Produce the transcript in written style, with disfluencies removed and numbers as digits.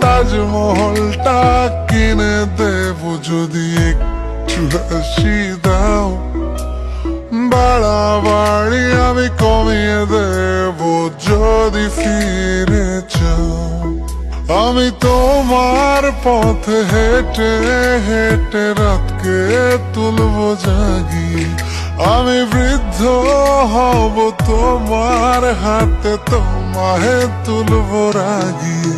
তাজমহলটা কিনে দেব যদি একটু হাসি দাও, বাড়াবাড়ি আমি কমিয়ে দেব যদি ফিরে চাও। আমি তোমার পথে হেঁটে হেঁটে রাতকে তুলবো জাগিয়ে, আমি বৃদ্ধ হব তোমার হাতে, তোমায় তুলবো রাগিয়ে।